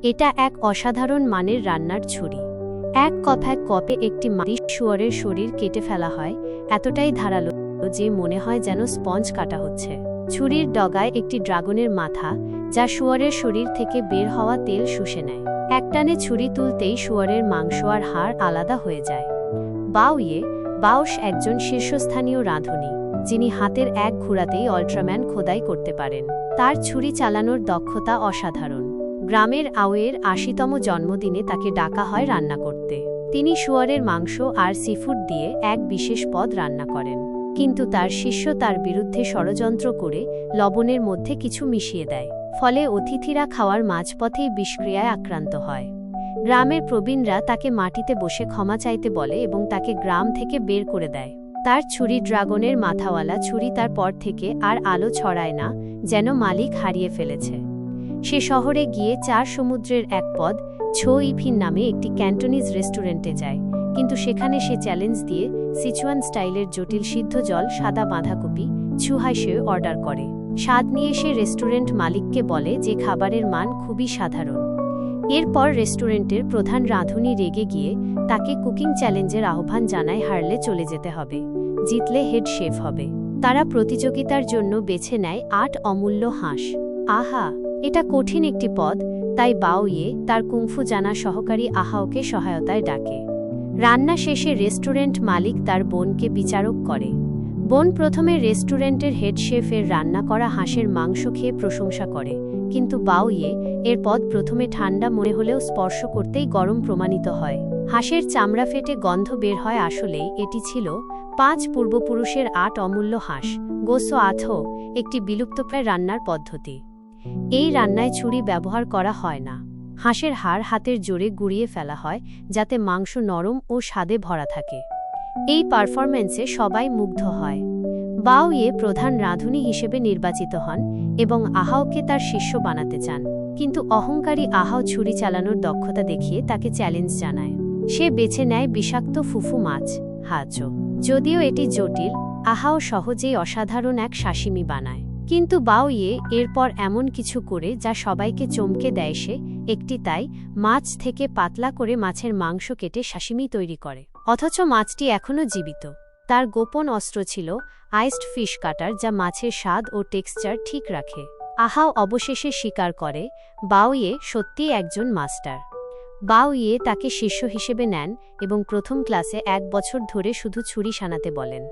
এটা এক অসাধারণ মানের রান্নার ছুরি। এক কথায় কপে একটি মাদি শুয়োরের শরীর কেটে ফেলা হয়, এতটাই ধারালো যে মনে হয় যেন স্পঞ্জ কাটা হচ্ছে। ছুরির ডগায় একটি ড্রাগনের মাথা, যা শুয়োরের শরীর থেকে বের হওয়া তেল শুষে নেয়। একটানে ছুরি তুলতেই শুয়োরের মাংস আর হাড় আলাদা হয়ে যায়। বাউশ একজন শীর্ষস্থানীয় রাঁধুনি, যিনি হাতের এক ঘোরাতেই আল্ট্রাম্যান খোদাই করতে পারেন। তার ছুরি চালানোর দক্ষতা অসাধারণ। গ্রামের আওয়ের ৮০তম জন্মদিনে তাকে ডাকা হয় রান্না করতে। তিনি শুয়োরের মাংস আর সিফুড দিয়ে এক বিশেষ পদ রান্না করেন, কিন্তু তার শিষ্য তার বিরুদ্ধে ষড়যন্ত্র করে লবণের মধ্যে কিছু মিশিয়ে দেয়। ফলে অতিথিরা খাওয়ার মাঝপথেই বিষক্রিয়ায় আক্রান্ত হয়। গ্রামের প্রবীণরা তাকে মাটিতে বসে ক্ষমা চাইতে বলে এবং তাকে গ্রাম থেকে বের করে দেয়। তার ছুরি, ড্রাগনের মাথাওয়ালা ছুরি, তার পর থেকে আর আলো ছড়ায় না, যেন মালিক হারিয়ে ফেলেছে। সে শহরে গিয়ে ৪ সমুদ্রের এক পদ ছো ইফিন নামে একটি ক্যান্টোনিজ রেস্টুরেন্টে যায়, কিন্তু সেখানে সে চ্যালেঞ্জ দিয়ে সিচুয়ান স্টাইলের জটিল সিদ্ধ জল সাদা বাঁধাকপি ছুহাইশে অর্ডার করে। স্বাদ নিয়ে সে রেস্টুরেন্ট মালিককে বলে যে খাবারের মান খুবই সাধারণ। এরপর রেস্টুরেন্টের প্রধান রাঁধুনি রেগে গিয়ে তাকে কুকিং চ্যালেঞ্জের আহ্বান জানায়, হারলে চলে যেতে হবে, জিতলে হেড শেফ হবে। তারা প্রতিযোগিতার জন্য বেছে নেয় ৮ অমূল্য হাঁস। আহা, এটা কঠিন একটি পদ, তাই বাওয়ে তার কুংফু জানা সহকারী আহাওকে সহায়তায় ডাকে। রান্না শেষে রেস্টুরেন্ট মালিক তার বোনকে বিচারক করে। বোন প্রথমে রেস্টুরেন্টের হেড শেফের রান্না করা হাঁসের মাংস খেয়ে প্রশংসা করে, কিন্তু বাওয়ে এর পদ প্রথমে ঠান্ডা মনে হলেও স্পর্শ করতেই গরম প্রমাণিত হয়। হাঁসের চামড়া ফেটে গন্ধ বের হয়। আসলেই এটি ছিল ৫ পূর্বপুরুষের ৮ অমূল্য হাঁস। গোসো আথো একটি বিলুপ্তপ্রায় রান্নার পদ্ধতি। এই রান্নায় ছুরি ব্যবহার করা হয় না। হাঁসের হাড় হাতের জোরে গুঁড়িয়ে ফেলা হয়, যাতে মাংস নরম ও স্বাদে ভরা থাকে। এই পারফরম্যান্সে সবাই মুগ্ধ হয়। বাওয়ে প্রধান রাঁধুনি হিসেবে নির্বাচিত হন এবং আহাওকে তার শিষ্য বানাতে চান, কিন্তু অহংকারী আহাও ছুরি চালানোর দক্ষতা দেখিয়ে তাকে চ্যালেঞ্জ জানায়। সে বেছে নেয় বিষাক্ত ফুফু মাছ হাচো। যদিও এটি জটিল, আহাও সহজেই অসাধারণ এক সাশিমি বানায়। কিন্তু বাওয়ে এরপর এমন কিছু করে যা সবাইকে চমকে দেয়। সে একটি মাছ থেকে পাতলা করে মাছের মাংস কেটে সাশিমি তৈরি করে, অথচ মাছটি এখনও জীবিত। তার গোপন অস্ত্র ছিল আইসড ফিশ কাটার, যা মাছের স্বাদ ও টেক্সচার ঠিক রাখে। আহাও অবশেষে স্বীকার করে বাওয়ে সত্যিই একজন মাস্টার। বাওয়ে তাকে শিষ্য হিসেবে নেন এবং প্রথম ক্লাসে ১ বছর ধরে শুধু ছুরি সানাতে বলেন।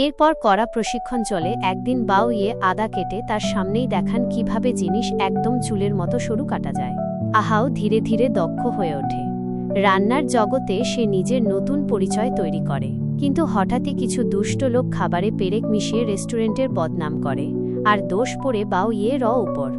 এরপর কড়া প্রশিক্ষণ চলে। একদিন বাওয়ে আদা কেটে তার সামনেই দেখান কিভাবে জিনিস একদম চুলের মতো সরু কাটা যায়। আহাও ধীরে ধীরে দক্ষ হয়ে ওঠে। রান্নার জগতে সে নিজের নতুন পরিচয় তৈরি করে, কিন্তু হঠাৎই কিছু দুষ্ট লোক খাবারে পেরেক মিশিয়ে রেস্টুরেন্টের বদনাম করে, আর দোষ পড়ে বাওয়ে উপর।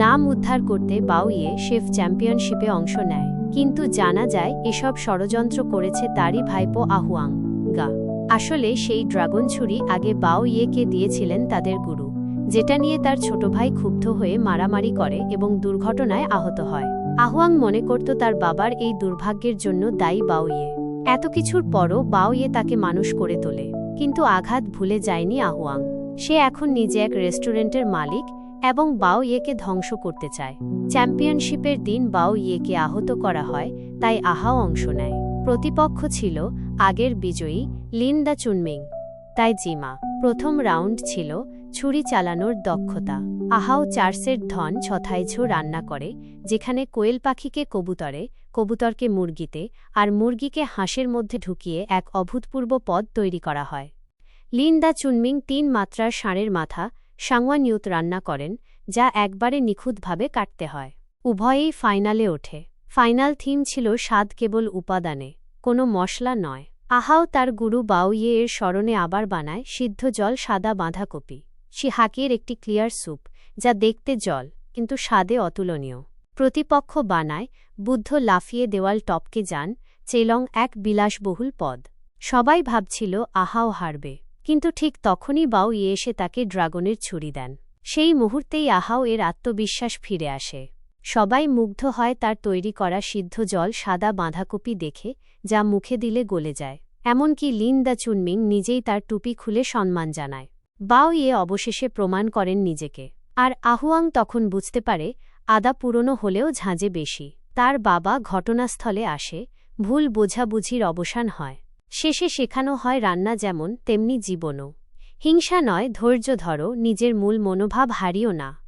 নাম উদ্ধার করতে বাওয়ে শেফ চ্যাম্পিয়নশিপে অংশ নেয়, কিন্তু জানা যায় এসব ষড়যন্ত্র করেছে তারই ভাইপো আহুয়াং গা। আসলে সেই ড্রাগন ছুরি আগে বাওয়েকে দিয়েছিলেন তাদের গুরু, যেটা নিয়ে তার ছোট ভাই ক্ষুব্ধ হয়ে মারামারি করে এবং দুর্ঘটনায় আহত হয়। আহুয়াং মনে করত তার বাবার এই দুর্ভাগ্যের জন্য দায়ী বাওয়ে। এত কিছুর পরও বাওয়ে তাকে মানুষ করে তোলে, কিন্তু আঘাত ভুলে যায়নি আহুয়াং। সে এখন নিজে এক রেস্টুরেন্টের মালিক এবং বাওয়েকে ধ্বংস করতে চায়। চ্যাম্পিয়নশিপের দিন বাওয়েকে আহত করা হয়, তাই আহাও অংশ নেয়। প্রতিপক্ষ ছিল আগের বিজয়ী লিন দা চুনমিং, তাই জিমা। প্রথম রাউন্ড ছিল ছুরি চালানোর দক্ষতা। আহাও ৪ সেট ধন ছথাইঝো রান্না করে, যেখানে কোয়েল পাখিকে কবুতরে, কবুতরকে মুরগিতে আর মুরগিকে হাঁসের মধ্যে ঢুকিয়ে এক অভূতপূর্ব পদ তৈরি করা হয়। লিন দা চুনমিং ৩ মাত্রার ষাঁড়ের মাথা সাংওয়ানিউত রান্না করেন, যা একবারে নিখুঁতভাবে কাটতে হয়। উভয়েই ফাইনালে ওঠে। ফাইনাল থিম ছিল স্বাদ কেবল উপাদানে, কোনো মশলা নয়। আহাও তার গুরু বাওয়ে এর স্মরণে আবার বানায় সিদ্ধ জল সাদা বাঁধাকপি হাকের একটি ক্লিয়ার স্যুপ, যা দেখতে জল কিন্তু স্বাদে অতুলনীয়। প্রতিপক্ষ বানায় বুদ্ধ লাফিয়ে দেওয়াল টপকে যান চেলং, এক বিলাসবহুল পদ। সবাই ভাবছিল আহাও হারবে, কিন্তু ঠিক তখনই বাওয়ে এসে তাকে ড্রাগনের ছুরি দেন। সেই মুহূর্তেই আহাও এর আত্মবিশ্বাস ফিরে আসে। সবাই মুগ্ধ হয় তার তৈরি করা সিদ্ধ জল সাদা বাঁধাকপি দেখে, যা মুখে দিলে গলে যায়। এমনকি লিন দা চুনমিং নিজেই তার টুপি খুলে সম্মান জানায়। বাওয়ে অবশেষে প্রমাণ করেন নিজেকে, আর আহুয়াং তখন বুঝতে পারে আদা পুরনো হলেও ঝাঁঝে বেশি। তার বাবা ঘটনাস্থলে আসে, ভুল বোঝাবুঝির অবসান হয়। শেষে শেখানো হয় রান্না যেমন তেমনি জীবনও। হিংসা নয়, ধৈর্য ধরো, নিজের মূল মনোভাব হারিও না।